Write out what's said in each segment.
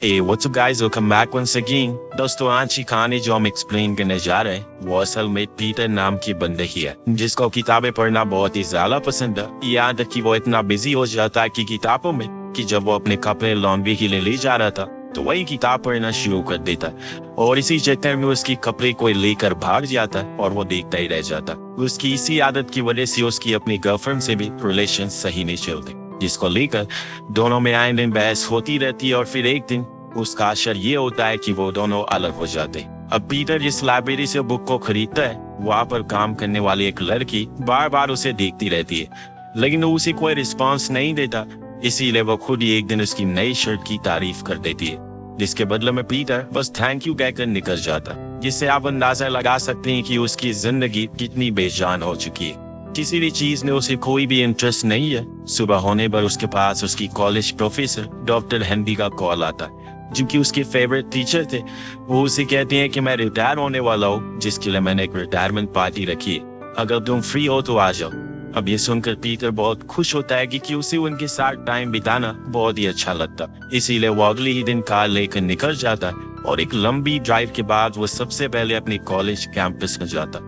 Hey, what's up guys? Welcome back once again. दोस्तों आज की कहानी जो हम एक्सप्लेन करने जा रहे हैं वो असल में पीटर नाम की बंदे ही है जिसको किताबें पढ़ना बहुत ही ज्यादा पसंद है। यहाँ तक कि वो इतना बिजी हो जाता है कि किताबों में कि जब वो अपने कपड़े लॉन्ड्री के लिए ले जा रहा था तो वही किताब पढ़ना शुरू कर देता है और इसी चक्कर में उसकी कपड़े कोई लेकर भाग जाता है और वो देखता ही रह जाता। उसकी इसी आदत की वजह से उसकी अपनी गर्लफ्रेंड से भी रिलेशन सही नहीं चलते, जिसको लेकर दोनों में आए दिन बहस होती रहती है और फिर एक दिन उसका असर ये होता है कि वो दोनों अलग हो जाते। अब पीटर जिस लाइब्रेरी से बुक को खरीदता है वहाँ पर काम करने वाली एक लड़की बार बार उसे देखती रहती है, लेकिन वो उसे कोई रिस्पॉन्स नहीं देता। इसीलिए वो खुद ही एक दिन उसकी नई शर्ट की तारीफ कर देती है, जिसके बदले में पीटर बस थैंक यू कहकर निकल जाता, जिससे आप अंदाजा लगा सकते हैं कि उसकी जिंदगी कितनी बेजान हो चुकी है। किसी भी चीज में उसे कोई भी इंटरेस्ट नहीं है। सुबह होने पर उसके पास उसकी कॉलेज प्रोफेसर डॉक्टर हेनरी का कॉल आता है, जो कि उसके फेवरेट टीचर थे। वो उसे कहते हैं कि मैं रिटायर होने वाला हूँ, जिसके लिए मैंने एक रिटायरमेंट पार्टी रखी है, अगर तुम फ्री हो तो आ जाओ। अब ये सुनकर पीटर बहुत खुश होता है कि उसे उनके साथ टाइम बिताना बहुत ही अच्छा लगता। इसीलिए वो अगले ही दिन कार लेकर निकल जाता है और एक लंबी ड्राइव के बाद वो सबसे पहले अपने कॉलेज कैंपस में जाता।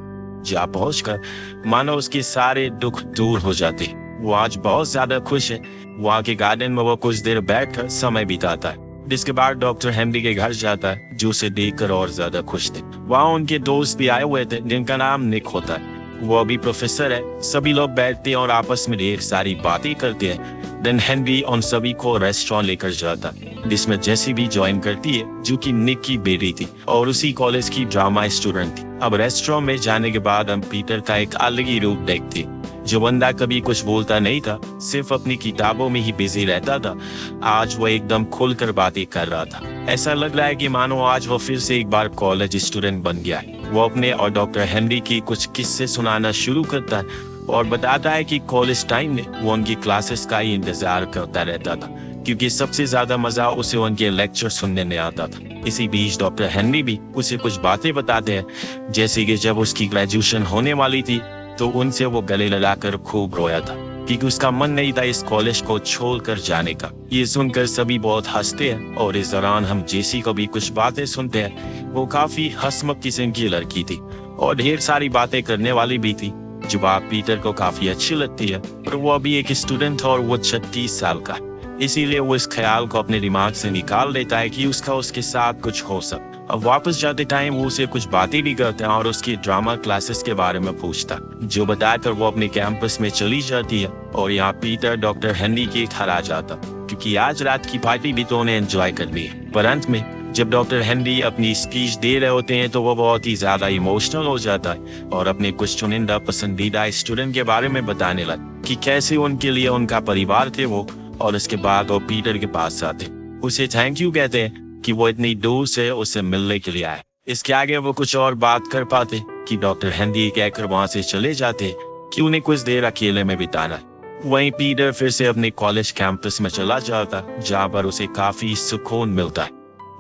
जहाँ पहुंचकर मानो उसके सारे दुख दूर हो जाते। वो आज बहुत ज्यादा खुश है। वहाँ के गार्डन में वो कुछ देर बैठकर समय बिताता है, जिसके बाद डॉक्टर हेनरी के घर जाता है, जो उसे देखकर और ज्यादा खुश थे। वहाँ उनके दोस्त भी आए हुए थे जिनका नाम निक होता है। वो अभी प्रोफेसर है। सभी लोग बैठते हैं और आपस में ढेर सारी बातें करते हैं। देन हेनरी उन सभी को रेस्टोरेंट लेकर जाता है, जिसमें जेसी भी ज्वाइन करती है, जो कि निक की बेटी थी और उसी कॉलेज की ड्रामा स्टूडेंट थी। अब रेस्टोरेंट में जाने के बाद हम पीटर का एक अलग ही रूप देखते, जो बंदा कभी कुछ बोलता नहीं था, सिर्फ अपनी किताबों में ही बिजी रहता था, आज वो एकदम खुलकर बातें कर रहा था। ऐसा लग रहा है कि मानो आज वो फिर से एक बार कॉलेज स्टूडेंट बन गया है। वो अपने और डॉक्टर हेनरी की कुछ किस्से सुनाना शुरू करता है और बताता है कि कॉलेज टाइम में वो उनकी क्लासेस का ही इंतजार करता रहता था, क्योंकि सबसे ज्यादा मजा उसे उनके लेक्चर सुनने में आता था। इसी बीच डॉक्टर हेनरी भी उसे कुछ बातें बताते हैं, जैसे कि जब उसकी ग्रेजुएशन होने वाली थी तो उनसे वो गले लगाकर खूब रोया था, क्योंकि उसका मन नहीं था इस कॉलेज को छोड़कर जाने का। ये सुनकर सभी बहुत हंसते हैं और इस दौरान हम जेसी को भी कुछ बातें सुनते हैं। वो काफी हंसमुख किस्म की लड़की थी और ढेर सारी बातें करने वाली भी थी, जो बात पीटर को काफी अच्छी लगती है। पर वो अभी एक स्टूडेंट और वो 36 साल का, इसीलिए वो इस ख्याल को अपने दिमाग से निकाल देता है कि उसके साथ कुछ हो सकता। अब वापस जाते टाइम वो उसे कुछ बातें भी करते हैं और उसकी ड्रामा क्लासेस के बारे में पूछता, जो बताकर वो अपने कैंपस में चली जाती है। और यहाँ पीटर डॉक्टर हेनरी के घर आ जाता, क्योंकि आज रात की पार्टी भी तो उन्हें एंजॉय करनी है। पर अंत में जब डॉक्टर हेनरी अपनी स्पीच दे रहे होते हैं तो वो बहुत ही ज्यादा इमोशनल हो जाता है और अपने कुछ चुनिंदा पसंदीदा स्टूडेंट के बारे में बताने लगा कि कैसे उनके लिए उनका परिवार थे वो। और उसके बाद वो पीटर के पास आते, उसे थैंक यू कहते हैं कि वो इतनी दूर से उसे मिलने के लिए आए। इसके आगे वो कुछ और बात कर पाते कि डॉक्टर हेनरी कहकर वहां से चले जाते कि उन्हें कुछ देर अकेले में बिताना है। वहीं पीटर फिर से अपने कॉलेज कैंपस में चला जाता, जहाँ पर उसे काफी सुकून मिलता है।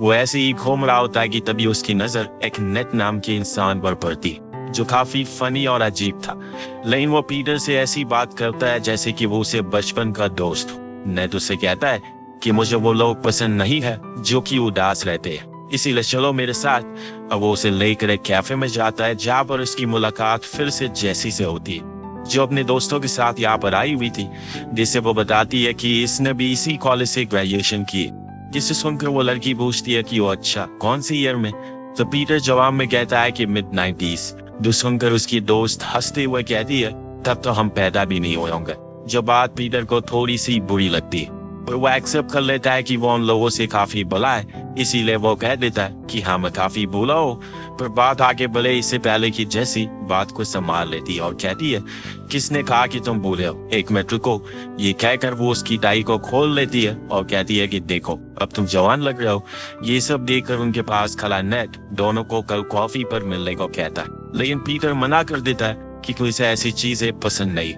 वो ऐसे ही घूम रहा होता है कि तभी उसकी नजर एक नेट नाम के इंसान पर पड़ती, जो काफी फनी और अजीब था। लेकिन वो पीटर से ऐसी बात करता है जैसे कि वो उसे बचपन का दोस्त हो। नेट उसे कहता है कि मुझे वो लोग पसंद नहीं है जो कि उदास रहते हैं, इसीलिए चलो मेरे साथ। अब वो उसे लेकर एक कैफे में जाता है, जहाँ पर उसकी मुलाकात फिर से जेसी से होती है, जो अपने दोस्तों के साथ यहाँ पर आई हुई थी, जिससे वो बताती है कि इसने भी इसी कॉलेज से ग्रेजुएशन की। जिसे सुनकर वो लड़की पूछती है कि वो अच्छा कौन सी ईयर में, तो पीटर जवाब में कहता है कि मिड 90s। जो सुनकर उसकी दोस्त हंसते हुए कहती है तब तो हम पैदा भी नहीं हुए होंगे। जो बात पीटर को थोड़ी सी बुरी लगती है, पर वो एक्सेप्ट कर लेता है कि वो उन लोगों से काफी बड़ा है, इसीलिए वो कह देता है कि हाँ मैं काफी बुरा हूँ। पर बात आगे बढ़े इससे पहले कि जैसी बात को संभाल लेती है और कहती है किसने कहा कि तुम बुरे हो, एक मिनट रुको। ये कहकर वो उसकी टाई को खोल लेती है और कहती है कि देखो अब तुम जवान लग रहे हो। ये सब देखकर उनके पास खड़ा नेट दोनों को कल कॉफी पर मिलने को कहता है, लेकिन पीटर मना कर देता है कि उसे ऐसी चीजें पसंद नहीं।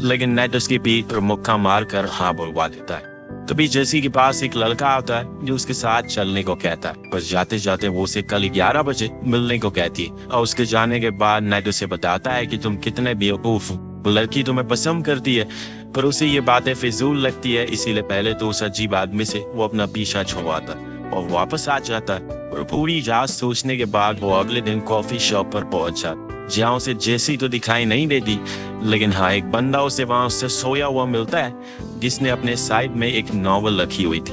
लेकिन नेट उसकी पीठ पर मुक्का मारकर हाँ बुलवा देता है। तभी जेसी के पास एक लड़का आता है जो उसके साथ चलने को कहता है। बस जाते जाते वो उसे कल 11 बजे मिलने को कहती है और उसके जाने के बाद नेट उसे बताता है कि तुम कितने बेवकूफ हो, लड़की तुम्हें पसंद करती है। पर उसे ये बातें फिजूल लगती है, इसीलिए पहले तो उस अजीब आदमी से वो अपना पीछा छुड़वाता और वापस आ जाता है। और पूरी रात सोचने के बाद वो अगले दिन कॉफी शॉप पर पहुंचा, जहाँ उसे जेसी तो दिखाई नहीं देती, लेकिन हाँ एक बंदा उसे वहां उससे सोया हुआ मिलता है, जिसने अपने साइड में एक नॉवल रखी हुई थी,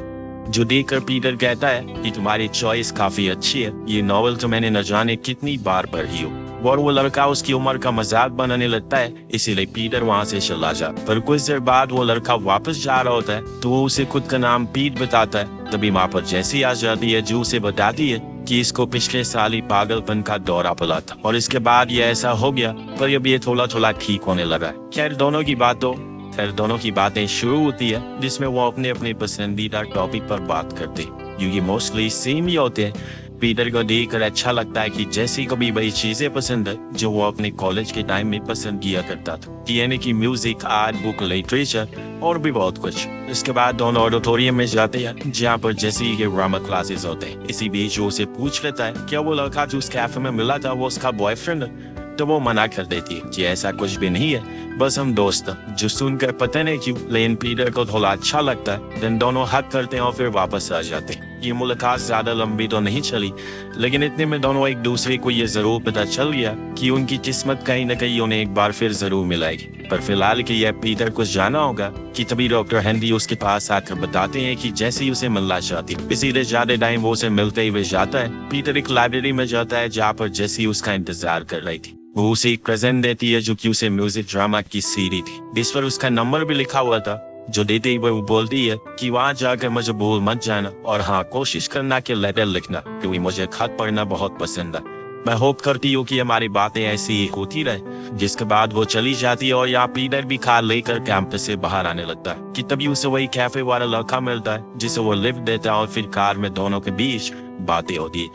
जो देखकर पीटर कहता है कि तुम्हारी चॉइस काफी अच्छी है, ये नॉवल तो मैंने न जाने कितनी बार पढ़ी हो। और वो लड़का उसकी उम्र का मजाक बनाने लगता है, इसीलिए पीटर वहां से चला जाता। पर कुछ देर बाद वो लड़का वापस जा रहा होता है, तो वो उसे खुद का नाम पीट बताता है। तभी वहां पर जैसी आ जाती है, जो उसे बताती है कि इसको पिछले साल ही पागलपन का दौरा पड़ा था और इसके बाद ये ऐसा हो गया, पर अब ये थोड़ा थोड़ा ठीक होने लगा है। खैर दोनों की बातें शुरू होती है, जिसमें वो अपने अपने पसंदीदा टॉपिक पर बात करते, क्योंकि मोस्टली सेम ही होते हैं। पीटर को देखकर अच्छा लगता है कि जैसी को भी वही चीजें पसंद है जो वो अपने कॉलेज के टाइम में पसंद किया करता था, यानी कि म्यूजिक, आर्ट, बुक, लिटरेचर और भी बहुत कुछ। इसके बाद दोनों ऑडिटोरियम में जाते हैं, जहाँ पर जैसी के ड्रामा क्लासेस होते हैं। इसी बीच वो उसे पूछ लेता है क्या वो लड़का जो उस कैफे में मिला था वो उसका बॉयफ्रेंड है, तो वो मना कर देती है कि ऐसा कुछ भी नहीं है, बस हम दोस्त हैं। जो सुनकर पता नहीं क्यों लेकिन पीटर को थोड़ा अच्छा लगता है। दिन दोनों हक करते हैं और फिर वापस आ जाते हैं। ये मुलाकात ज्यादा लंबी तो नहीं चली, लेकिन इतने में दोनों एक दूसरे को ये जरूर पता चल गया कि उनकी किस्मत कहीं न कहीं उन्हें एक बार फिर जरूर मिलेगी। पर फिलहाल के यह पीटर कुछ जाना होगा कि तभी डॉक्टर हेनरी उसके पास आकर बताते हैं कि जैसे उसे मिलना चाहती, इसीलिए ज्यादा टाइम वो उसे मिलते हुए जाता है। पीटर एक लाइब्रेरी में जाता है, जहाँ पर जैसी उसका इंतजार कर रही थी। वो उसे एक प्रेजेंट देती है, जो कि उसे म्यूजिक ड्रामा की सीडी थी, जिस पर उसका नंबर भी लिखा हुआ था। जो देते ही वो बोलती है कि वहाँ जाकर मुझे भूल मत जाना, और हाँ कोशिश करना कि लेटर लिखना, क्योंकि मुझे खत पढ़ना बहुत पसंद है। मैं होप करती हूँ कि हमारी बातें ऐसी ही होती रहे। जिसके बाद वो चली जाती है और यहाँ पीटर भी कार लेकर कैंपस से बाहर आने लगता है कि तभी उसे वही कैफे वाला लड़का मिलता है, जिसे वो लिफ्ट देता है और फिर कार में दोनों के बीच बातें होती है,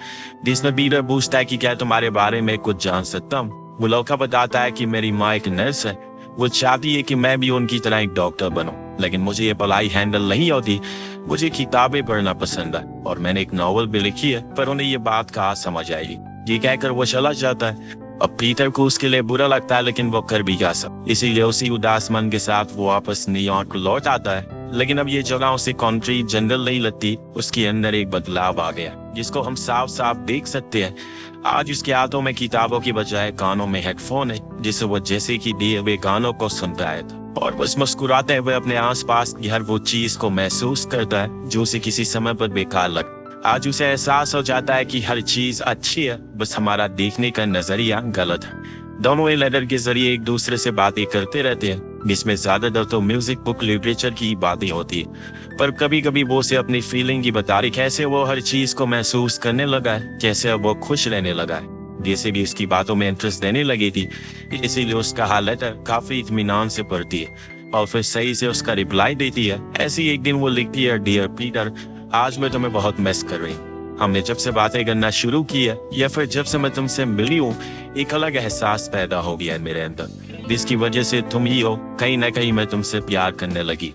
जिसमें पीटर पूछता है कि क्या तुम्हारे बारे में कुछ जान सकता हूँ। वो लड़का बताता है कि मेरी माँ एक नर्स है, वो चाहती है कि मैं भी उनकी तरह एक डॉक्टर बनूं, लेकिन मुझे ये पढ़ाई हैंडल नहीं होती। मुझे किताबें पढ़ना पसंद है और मैंने एक नॉवल भी लिखी है, पर उन्हें ये बात कहाँ समझ आएगी। ये कहकर वो चला जाता है। अब पीटर को उसके लिए बुरा लगता है, लेकिन वो कर भी क्या सब, इसीलिए उसी उदास मन के साथ वो वापस न्यूयॉर्क लौट आता है। लेकिन अब ये जगह उसे कंट्री जनरल नहीं लगती, उसके अंदर एक बदलाव आ गया, जिसको हम साफ साफ देख सकते हैं। आज उसके हाथों में किताबों की बजाय कानों में हेडफोन है, जिससे वो जैसे कि दिए हुए गानों को सुनता है और बस मुस्कुराते हुए अपने आसपास की हर वो चीज को महसूस करता है जो उसे किसी समय पर बेकार लग। आज उसे एहसास हो जाता है कि हर चीज अच्छी है, बस हमारा देखने का नजरिया गलत है। दोनों ही लेटर के जरिए एक दूसरे से बातें करते रहते हैं, जिसमें ज्यादातर तो म्यूजिक, बुक, लिटरेचर की बातें होती है, पर कभी कभी वो उसे अपनी फीलिंग की बता रही, कैसे वो हर चीज को महसूस करने लगा है, कैसे अब वो खुश रहने लगा है, जैसे भी उसकी बातों में इंटरेस्ट देने लगी थी। इसीलिए उसका हाल लेटर काफी इत्मीनान से पढ़ती है और फिर सही से उसका रिप्लाई देती है। ऐसी एक दिन वो लिखती है, डियर पीटर, आज मैं तुम्हें बहुत मिस कर रही हूँ। हमने जब से बातें करना शुरू की है या फिर जब से मैं तुमसे मिली हूँ, एक अलग एहसास पैदा हो गया है मेरे अंदर, जिसकी वजह से तुम ही हो, कहीं ना कहीं मैं तुमसे प्यार करने लगी।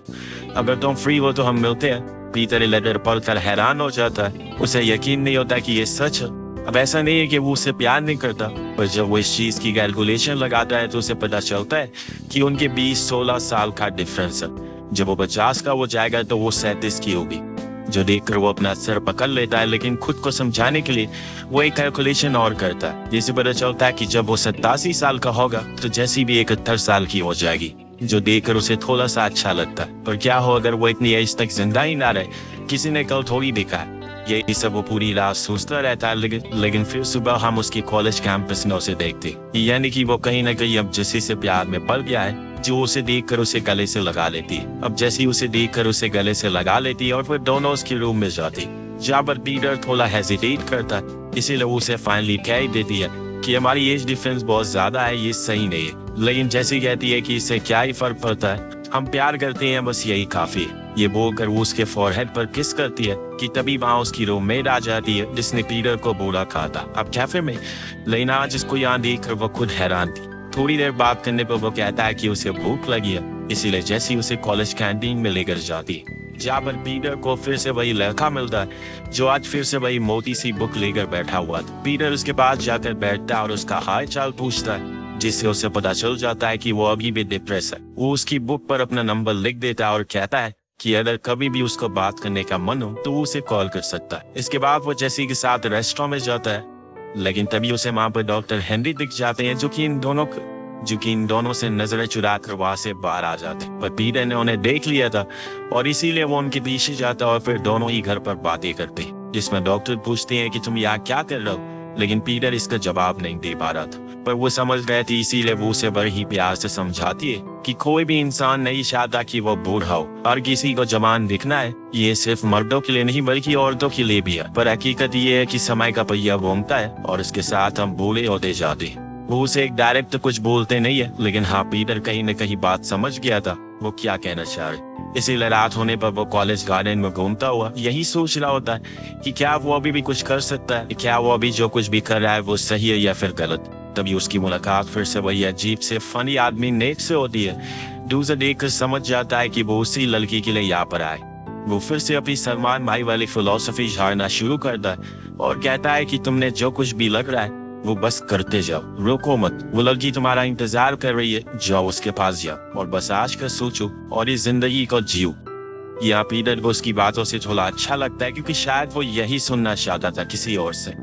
अगर तुम फ्री हो तो हम मिलते हैं। पीटर लेटर पढ़कर हैरान हो जाता है, उसे यकीन नहीं होता कि ये सच है। अब ऐसा नहीं है कि वो उससे प्यार नहीं करता, पर जब वो इस चीज की कैलकुलेशन लगाता है तो उसे पता चलता है कि उनके 20-16 साल का डिफरेंस है। जब वो 50 का हो जाएगा तो वो 37 की होगी, जो देखकर वो अपना सर पकड़ लेता है, लेकिन खुद को समझाने के लिए वो एक कैलकुलेशन और करता है, जिससे पता चलता है कि जब वो 87 साल का होगा तो जैसी भी 71 साल की हो जाएगी, जो देखकर उसे थोड़ा सा अच्छा लगता है। पर क्या हो अगर वो इतनी एज तक जिंदा ही ना रहे, किसी ने कल थोड़ी देखा है। यही सब वो पूरी रात सोचता रहता है, लेकिन फिर सुबह हम उसके कॉलेज कैंपस में उसे देखते, यानी कि वो कहीं ना कहीं अब जैसी से प्यार में पड़ गया है, जो उसे देखकर उसे गले से लगा लेती है। अब जैसी उसे देखकर उसे गले से लगा लेती है और फिर दोनों उसके रूम में जाती, जहाँ पर पीटर थोड़ा हेजिटेट करता है, इसीलिए उसे फाइनली कह ही देती है कि हमारी एज डिफरेंस बहुत ज्यादा है, ये सही नहीं है। लेकिन जैसी कहती है कि इससे क्या ही फर्क पड़ता है, हम प्यार करते हैं, बस यही काफी है। ये बोलकर वो उसके फोरहेड पर किस करती है कि तभी वहाँ उसकी रूममेट आ जाती है, जिसने पीटर को बोला कहा था अब कैफे में। लेकिन आज इसको यहाँ देखकर वो खुद हैरान थी। थोड़ी देर बात करने पर वो कहता है कि उसे भूख लगी है, इसीलिए जैसी उसे कॉलेज कैंटीन में लेकर जाती है, जहाँ पर पीटर को फिर से वही लड़का मिलता है, जो आज फिर से वही मोटी सी बुक लेकर बैठा हुआ था। पीटर उसके पास जाकर बैठता है और उसका हाल चाल पूछता है, जिससे उसे पता चल जाता है कि वो अभी भी डिप्रेस है। वो उसकी बुक पर अपना नंबर लिख देता है और कहता है कि अगर कभी भी उसको बात करने का मन हो तो वो उसे कॉल कर सकता है। इसके बाद वो जेसी के साथ रेस्टोरेंट में जाता है, लेकिन तभी उसे वहां पर डॉक्टर हेनरी दिख जाते हैं, जो कि इन दोनों से नजरें चुरा कर वहां से बाहर आ जाते। पर पीटर ने उन्हें देख लिया था और इसीलिए वो उनके पीछे जाता और फिर दोनों ही घर पर बातें करते, जिसमें डॉक्टर पूछते हैं कि तुम यहाँ क्या कर रहे हो, लेकिन पीटर इसका जवाब नहीं दे पा रहा था। पर वो समझ गए थे, इसीलिए वो उसे बड़े ही प्यार से समझाती है कि कोई भी इंसान नहीं चाहता कि वो बूढ़ा हो, हर किसी को जवान दिखना है। ये सिर्फ मर्दों के लिए नहीं बल्कि औरतों के लिए भी है। पर हकीकत ये है कि समय का पहिया घूमता है और इसके साथ हम बूढ़े होते जाते हैं। वो उसे एक डायरेक्ट तो कुछ बोलते नहीं है, लेकिन हाँ, पीटर कहीं न कहीं बात समझ गया था वो क्या कहना चाह रहे। इसीलिए रात होने पर वो कॉलेज गार्डन में घूमता हुआ यही सोच रहा होता है कि क्या वो अभी भी कुछ कर सकता है, क्या वो अभी जो कुछ भी कर रहा है वो सही है या फिर गलत। तभी उसकी मुलाकात फिर से वही अजीब से फनी आदमी नेक से होती है। दूसरा देखकर समझ जाता है कि वो उसी लड़की के लिए यहाँ पर आए। वो फिर से अपनी सलमान भाई वाली फिलोसफी झाड़ना शुरू करता है और कहता है कि तुमने जो कुछ भी लग रहा है वो बस करते जाओ, रोको मत। वो लड़की तुम्हारा इंतजार कर रही है, जाओ उसके पास जाओ और बस आज का सोचो और इस जिंदगी को जियो। यहाँ पीटर को उसकी बातों से थोड़ा अच्छा लगता है, क्योंकि शायद वो यही सुनना चाहता था किसी और से।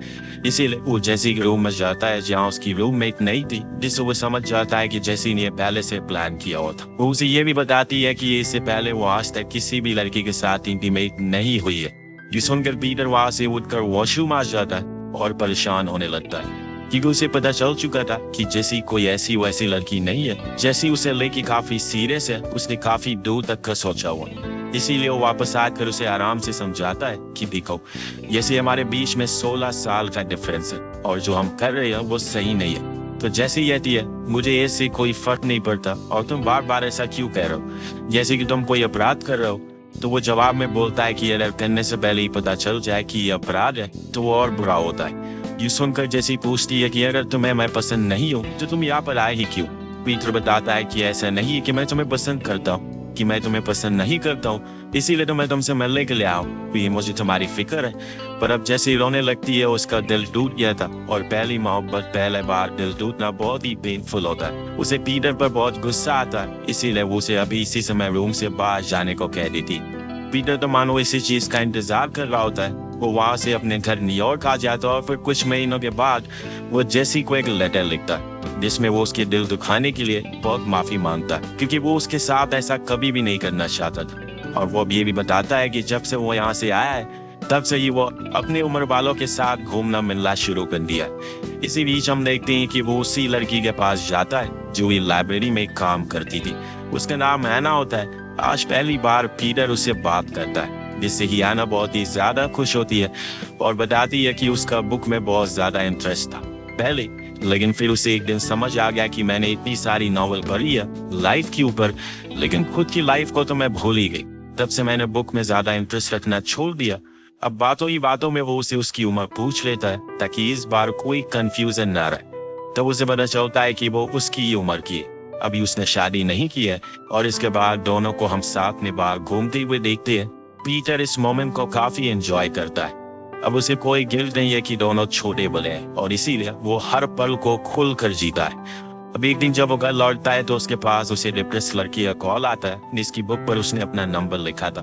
इसीलिए वो जेसी के रूम में जाता है, जहाँ उसकी रूममेट नहीं थी, जिससे वो समझ जाता है कि जेसी ने पहले से प्लान किया हुआ था। वो उसे ये भी बताती है कि इससे पहले वो आज तक किसी भी लड़की के साथ इंटीमेट नहीं हुई है। ये सुनकर पीटर वहां से उठकर वॉशरूम आ जाता है और परेशान होने लगता है, क्योंकि उसे पता चल चुका था कि जेसी कोई ऐसी वैसी लड़की नहीं है। जेसी उसे लेके काफी सीरियस है, उसने काफी दूर तक का सोचा हुआ। इसीलिए वो वापस आकर उसे आराम से समझाता है कि देखो, जैसे हमारे बीच में 16 साल का डिफरेंस है और जो हम कर रहे हैं वो सही नहीं है। तो जैसे कहती है, मुझे इससे कोई फर्क नहीं पड़ता और तुम बार बार ऐसा क्यों कह रहे हो, जैसे कि तुम कोई अपराध कर रहे हो। तो वो जवाब में बोलता है कि अगर करने से पहले ही पता चल जाए कि ये अपराध है तो वो और बुरा होता है। ये सुनकर जैसी पूछती है कि अगर तुम्हें मैं पसंद नहीं हूँ तो तुम यहाँ पर आए ही क्यों। पीटर बताता है कि ऐसा नहीं है कि मैं तुम्हें पसंद करता हूँ, कि मैं तुम्हें पसंद नहीं करता हूँ, इसीलिए तो मैं तुमसे मिलने के लिए आऊँ। ये मुझे तुम्हारी फिक्र है। पर अब जैसे रोने लगती है, उसका दिल टूट गया था और पहली मोहब्बत पहले बार दिल टूटना बहुत ही पेनफुल होता है। उसे पीटर पर बहुत गुस्सा आता है, इसीलिए वो उसे अभी इसी समय रूम से बाहर जाने को कह देती। पीटर तो मानो इसी चीज का इंतजार कर रहा होता है। वो वहां से अपने घर न्यूयॉर्क आ जाता है और फिर कुछ महीनों के बाद वो जेसी को एक लेटर लिखता है, जिसमें वो उसके दिल दुखाने के लिए बहुत माफी मांगता है, क्योंकि वो उसके साथ ऐसा कभी भी नहीं करना चाहता था। और वो ये भी बताता है कि जब से वो यहाँ से आया है तब से ही वो अपने उम्र वालों के साथ घूमना मिलना शुरू कर दिया। इसी बीच हम देखते हैं कि वो उसी लड़की के पास जाता है जो ये लाइब्रेरी में काम करती थी। उसका नाम हैना होता है। आज पहली बार पीटर उससे बात करता है, जिससे ही हैना बहुत ही ज्यादा खुश होती है और बताती है कि उसका बुक में बहुत ज्यादा इंटरेस्ट था पहले, लेकिन फिर उसे एक दिन समझ आ गया कि मैंने इतनी सारी नॉवल पढ़ी है लाइफ के ऊपर, लेकिन खुद की लाइफ को तो मैं भूल ही गई। तब से मैंने बुक में ज्यादा इंटरेस्ट रखना छोड़ दिया। अब बातों ही बातों में वो उसे उसकी उम्र पूछ लेता है, ताकि इस बार कोई कंफ्यूजन ना रहे। तब उसे पता चलता है कि वो उसकी ही उम्र की है, अभी उसने शादी नहीं की है। और इसके बाद दोनों को हम साथ में बाहर घूमते हुए देखते हैं। पीटर इस मोमेंट को काफी एंजॉय करता है। अब उसे कोई गिल्ट नहीं है कि दोनों छोटे बड़े हैं और इसीलिए वो हर पल को खुल कर जीता है। अब एक दिन जब वो घर लौटता है तो उसके पास उसे डिप्रेस लड़की का कॉल आता है, जिसकी बुक पर उसने अपना नंबर लिखा था।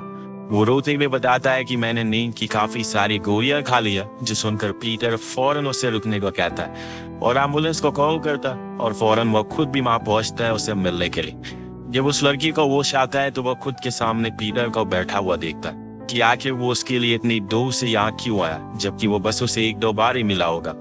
वो रोते हुए बताता है कि मैंने नींद की काफी सारी गोलियां खा लिया, जो सुनकर पीटर फौरन उसे रुकने को कहता है और एम्बुलेंस को कॉल करता है और फौरन वो खुद भी वहां पहुंचता है उसे मिलने के लिए। जब उस लड़की को होश आता है तो वो खुद के सामने पीटर को बैठा हुआ देखता है कि आखिर वो उसके लिए इतनी दूर से यहाँ क्यों आया, जबकि वो बस उसे 1-2 बार ही मिला होगा।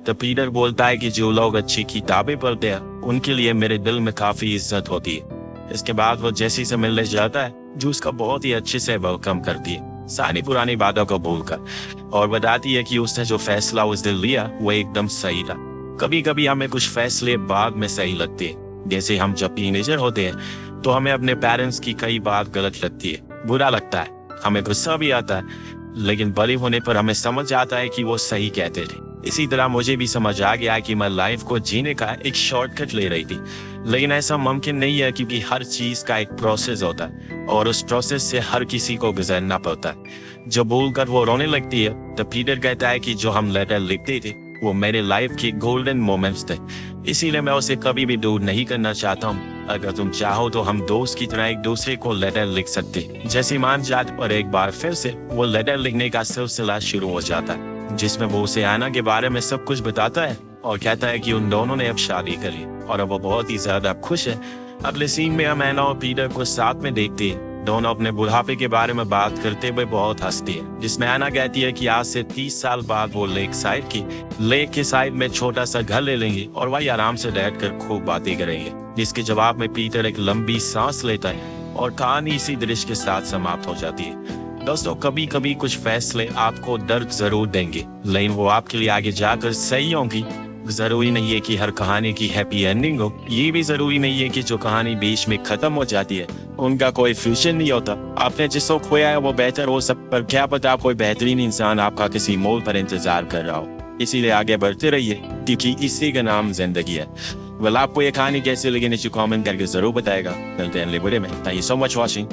तो पीटर बोलता है कि जो लोग अच्छी किताबें पढ़ते हैं उनके लिए मेरे दिल में काफी इज्जत होती है। इसके बाद वो जेसी से मिलने जाता है, जो उसका बहुत ही अच्छे से वेलकम करती है, सारी पुरानी बातों को भूलकर, और बताती है कि उसने जो फैसला उस दिन लिया वो एकदम सही था। कभी कभी हमें कुछ फैसले बाद में सही लगते हैं, जैसे हम जब टीनेजर होते हैं तो हमें अपने पेरेंट्स की कई बात गलत लगती है, बुरा लगता है, हमें गुस्सा भी आता है, लेकिन बड़े होने पर हमें समझ आता है कि वो सही कहते थे। इसी तरह मुझे भी समझ आ गया कि मैं लाइफ को जीने का एक शॉर्टकट ले रही थी, लेकिन ऐसा मुमकिन नहीं है, क्योंकि हर चीज का एक प्रोसेस होता है और उस प्रोसेस से हर किसी को गुजरना पड़ता है। जब बोलकर वो रोने लगती है तो पीटर कहता है कि जो हम लेटर लिखते थे वो मेरे लाइफ के गोल्डन मोमेंट्स थे, इसीलिए मैं उसे कभी भी दूर नहीं करना चाहता हूँ। अगर तुम चाहो तो हम दोस्त की तरह एक दूसरे को लेटर लिख सकते, जैसे मान जात पर एक बार फिर से वो लेटर लिखने का सिलसिला शुरू हो जाता है, जिसमें वो उसे आना के बारे में सब कुछ बताता है और कहता है कि उन दोनों ने अब शादी करी और अब वो बहुत ही ज्यादा खुश है। अगले सीन में हम एना और पीटर को साथ में देखते हैं। दोनों अपने बुढ़ापे के बारे में बात करते हुए बहुत हंसती है, जिसमें एना कहती है कि आज से 30 साल बाद वो लेक के साइड में छोटा सा घर ले लेंगे और वही आराम से बैठकर खूब बातें करेंगे। जिसके जवाब में पीटर एक लंबी सांस लेता है और कहानी इसी दृश्य के साथ समाप्त हो जाती है। दोस्तों, कभी कभी कुछ फैसले आपको दर्द जरूर देंगे, लेकिन वो आपके लिए आगे जाकर सही होंगी। जरूरी नहीं है कि हर कहानी की हैप्पी एंडिंग हो, ये भी जरूरी नहीं है कि जो कहानी बीच में खत्म हो जाती है उनका कोई फ्यूचर नहीं होता। आपने जिसको खोया है वो बेहतर हो सब, पर क्या पता कोई बेहतरीन इंसान आपका किसी मोड़ पर इंतजार कर रहा हो। इसीलिए आगे बढ़ते रहिए, क्योंकि इसी का नाम जिंदगी है। वेल, आपको ये कहानी कैसी लगी नीचे कमेंट करके जरूर बताएगा। मिलते हैं अगले वीडियो में। Thank you so much watching.